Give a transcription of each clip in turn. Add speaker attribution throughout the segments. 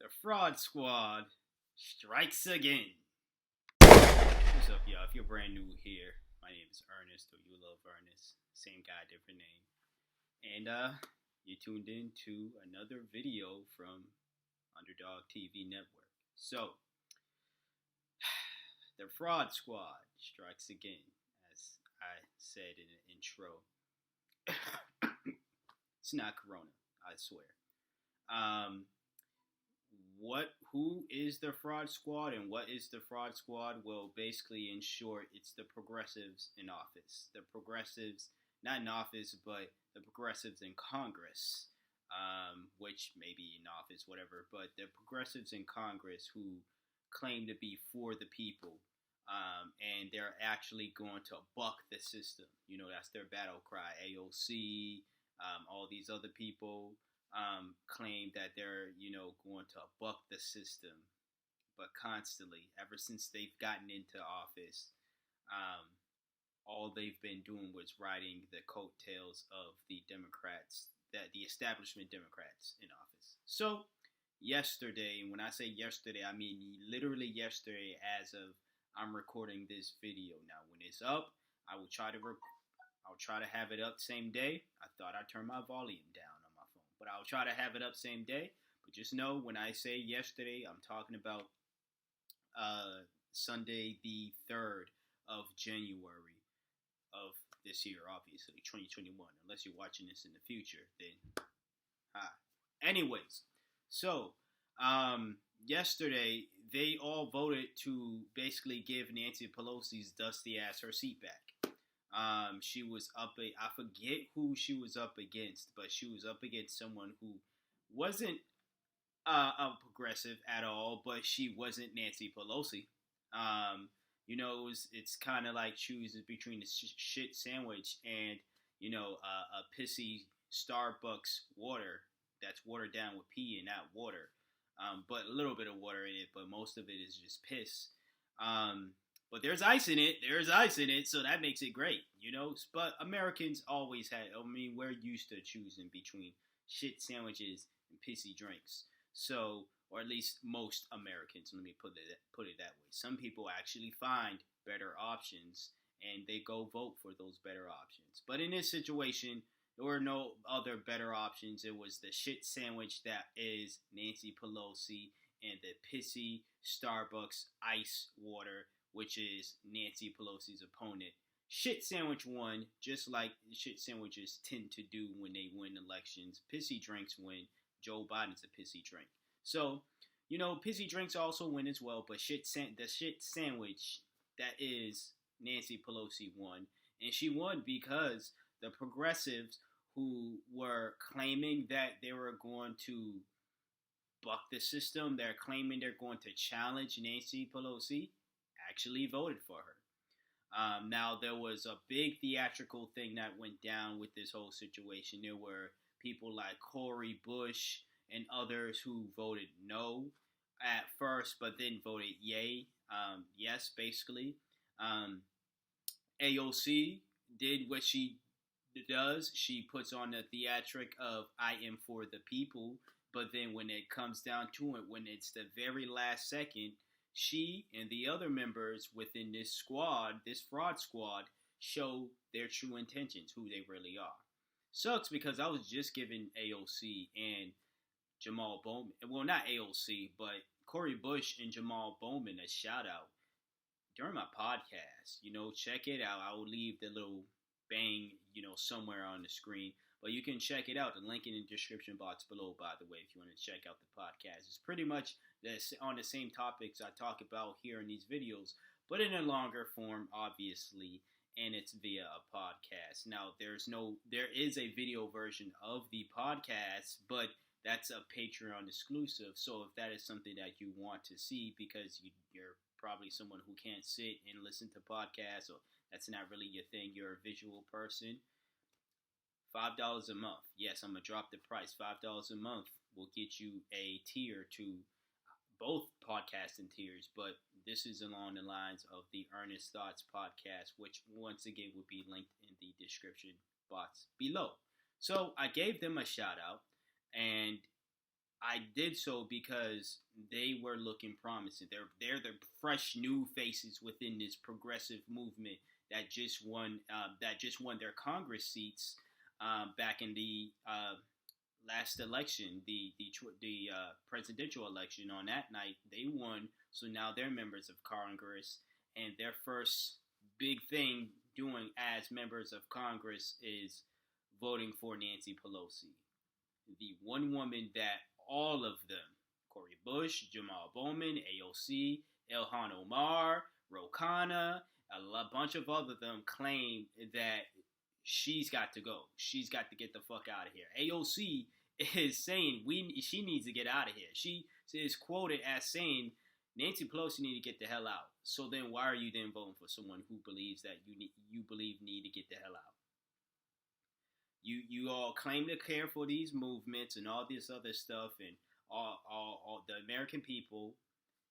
Speaker 1: The fraud squad strikes again. What's up, y'all? If you're brand new here, my name is Ernest, or you love Ernest. Same guy, different name. And you tuned in to another video from Underdog TV Network. So, the fraud squad strikes again, as I said in the intro. It's not Corona, I swear. Who is the fraud squad and what is the fraud squad? Well, basically, in short, it's the progressives in office. The progressives, not in office, but the progressives in Congress, which may be in office, whatever, but the progressives in Congress who claim to be for the people, and they're actually going to buck the system. You know, that's their battle cry. AOC, all these other people claim that they're, going to buck the system. But constantly, ever since they've gotten into office, all they've been doing was riding the coattails of the Democrats, the establishment Democrats in office. So, yesterday, and when I say yesterday, I mean literally yesterday as of I'm recording this video. Now, when it's up, I will try to have it up same day. I thought I turned my volume down on my phone, but I'll try to have it up same day. But just know when I say yesterday, I'm talking about Sunday the 3rd of January of this year, obviously, 2021. Unless you're watching this in the future, then hi. Anyways, so yesterday they all voted to basically give Nancy Pelosi's dusty ass her seat back. She was I forget who she was up against, but she was up against someone who wasn't a progressive at all, but she wasn't Nancy Pelosi. It's kind of like choosing between a shit sandwich and, a pissy Starbucks water that's watered down with pee and not water. But a little bit of water in it, but most of it is just piss. But there's ice in it, so that makes it great, But Americans always we're used to choosing between shit sandwiches and pissy drinks. So, or at least most Americans, let me put it that way. Some people actually find better options, and they go vote for those better options. But in this situation, there were no other better options. It was the shit sandwich that is Nancy Pelosi and the pissy Starbucks ice water, which is Nancy Pelosi's opponent. Shit sandwich won, just like shit sandwiches tend to do when they win elections. Pissy drinks win. Joe Biden's a pissy drink. So, pissy drinks also win as well, but the shit sandwich that is Nancy Pelosi won. And she won because the progressives who were claiming that they were going to buck the system, they're claiming they're going to challenge Nancy Pelosi, actually voted for her. Now, there was a big theatrical thing that went down with this whole situation. There were people like Cori Bush and others who voted no at first, but then voted yay, yes, basically. AOC did what she does. She puts on the theatric of I am for the people, but then when it comes down to it, when it's the very last second, she and the other members within this squad, this fraud squad, show their true intentions, who they really are. Sucks because I was just giving AOC and Jamal Bowman, well, not AOC, but Cori Bush and Jamal Bowman a shout out during my podcast. Check it out. I will leave the little bang, somewhere on the screen, but you can check it out. The link in the description box below, by the way, if you want to check out the podcast. It's pretty much on the same topics I talk about here in these videos, but in a longer form, obviously, and it's via a podcast. Now, there is a video version of the podcast, but that's a Patreon exclusive. So if that is something that you want to see, because you're probably someone who can't sit and listen to podcasts, or that's not really your thing, you're a visual person, $5 a month. Yes, I'm going to drop the price. $5 a month will get you a tier to both podcasting tiers, but this is along the lines of the Earnest Thoughts podcast, which once again will be linked in the description box below. So I gave them a shout out, and I did so because they were looking promising. They're the fresh new faces within this progressive movement that just won their Congress seats back in the last election, the presidential election. On that night, they won, so now they're members of Congress, and their first big thing doing as members of Congress is voting for Nancy Pelosi, the one woman that all of them, Cori Bush, Jamal Bowman, AOC, Ilhan Omar, Ro Khanna, a bunch of other them claim that she's got to go. She's got to get the fuck out of here. AOC is saying she needs to get out of here. She is quoted as saying Nancy Pelosi need to get the hell out. So then why are you then voting for someone who believes that you believe need to get the hell out? You all claim to care for these movements and all this other stuff and all the American people,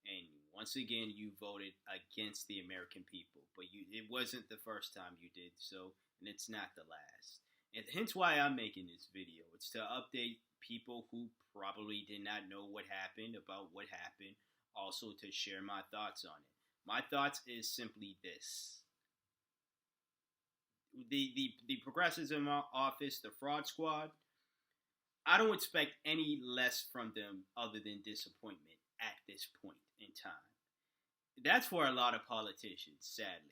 Speaker 1: and once again you voted against the American people. But it wasn't the first time you did so, and it's not the last. And hence why I'm making this video. It's to update people who probably did not know what happened about what happened, also to share my thoughts on it. My thoughts is simply this. The progressives in my office, the fraud squad, I don't expect any less from them other than disappointment at this point in time. That's for a lot of politicians, sadly.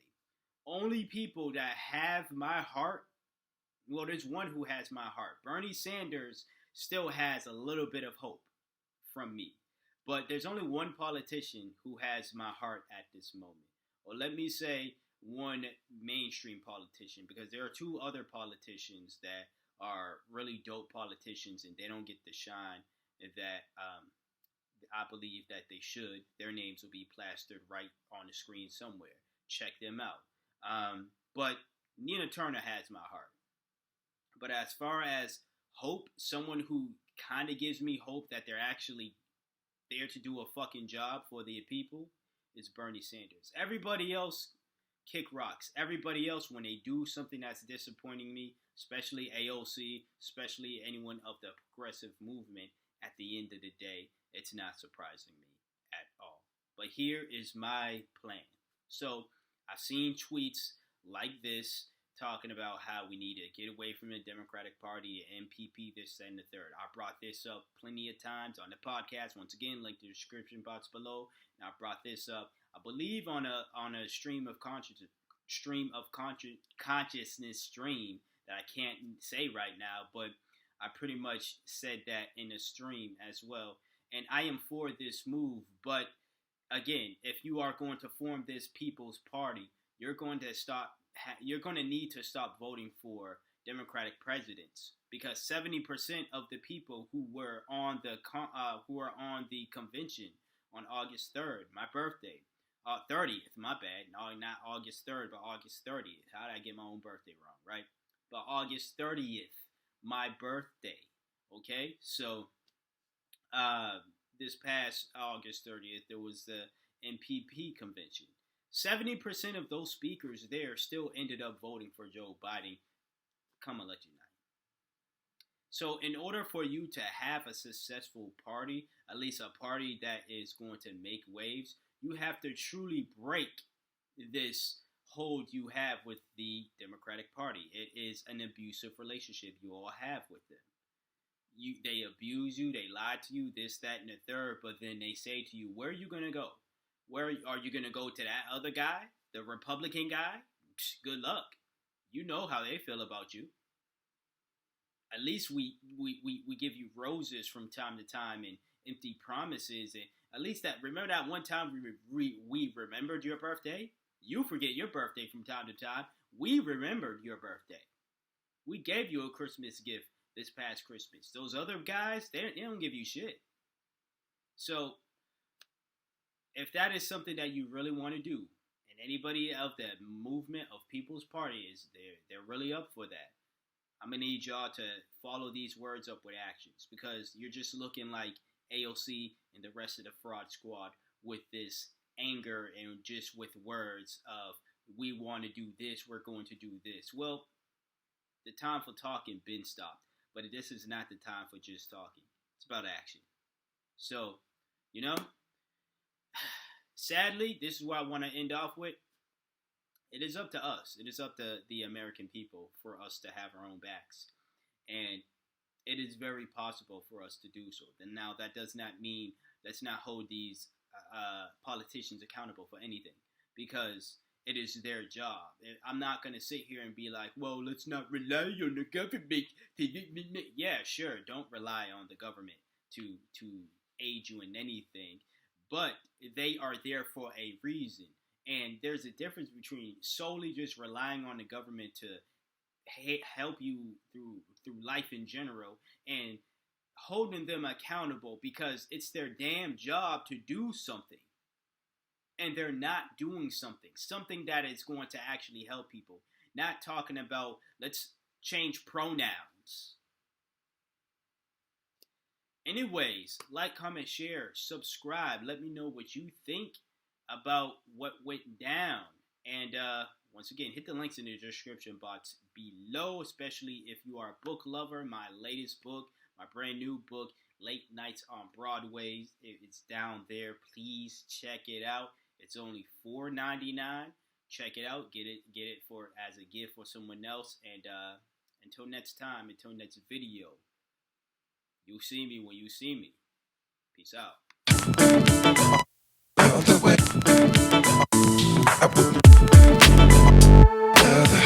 Speaker 1: Only people that have my heart, well, there's one who has my heart. Bernie Sanders still has a little bit of hope from me. But there's only one politician who has my heart at this moment. Or let me say one mainstream politician, because there are two other politicians that are really dope politicians and they don't get the shine that I believe that they should. Their names will be plastered right on the screen somewhere. Check them out. But Nina Turner has my heart. But as far as hope, someone who kind of gives me hope that they're actually there to do a fucking job for the people is Bernie Sanders. Everybody else kick rocks. Everybody else, when they do something that's disappointing me, especially AOC, especially anyone of the progressive movement, at the end of the day, it's not surprising me at all. But here is my plan. So I've seen tweets like this talking about how we need to get away from the Democratic Party, MPP, this, that, and the third. I brought this up plenty of times on the podcast. Once again, link to the description box below. And I brought this up, I believe, on a stream of consciousness stream that I can't say right now, but I pretty much said that in a stream as well. And I am for this move, but again, if you are going to form this People's Party, you're going to need to stop voting for Democratic presidents, because 70% of the people who were on the convention on August 3rd, my birthday, 30th, my bad, no, not August 3rd, but August 30th. How did I get my own birthday wrong, right? But August 30th, my birthday, okay? So, this past August 30th, there was the MPP convention. 70% of those speakers there still ended up voting for Joe Biden come election night. So in order for you to have a successful party, at least a party that is going to make waves, you have to truly break this hold you have with the Democratic Party. It is an abusive relationship you all have with them. They abuse you, they lie to you, this, that, and the third, but then they say to you, where are you going to go? Where are you going to go, to that other guy, the Republican guy? Good luck. You know how they feel about you. At least we give you roses from time to time and empty promises. And at least remember that one time we remembered your birthday? You forget your birthday from time to time. We remembered your birthday. We gave you a Christmas gift this past Christmas. Those other guys, they don't give you shit. So, if that is something that you really want to do, and anybody of the movement of People's Party is they're really up for that, I'm going to need y'all to follow these words up with actions, because you're just looking like AOC and the rest of the fraud squad with this anger and just with words of, we want to do this, we're going to do this. Well, the time for talking been stopped, but this is not the time for just talking. It's about action. So, you know, sadly, this is what I want to end off with. It is up to us. It is up to the American people for us to have our own backs. And it is very possible for us to do so. And now that does not mean, let's not hold these politicians accountable for anything, because it is their job. I'm not going to sit here and be like, well, let's not rely on the government. Yeah, sure, don't rely on the government to aid you in anything, but they are there for a reason. And there's a difference between solely just relying on the government to help you through life in general, and holding them accountable because it's their damn job to do something, and they're not doing something that is going to actually help people. Not talking about let's change pronouns. Anyways, like, comment, share, subscribe. Let me know what you think about what went down. And once again, hit the links in the description box below, especially if you are a book lover. My latest book, my brand new book, Late Nights on Broadway, it's down there. Please check it out. It's only $4.99. Check it out. Get it for as a gift for someone else. And until next time, until next video, you'll see me when you see me. Peace out. The way I would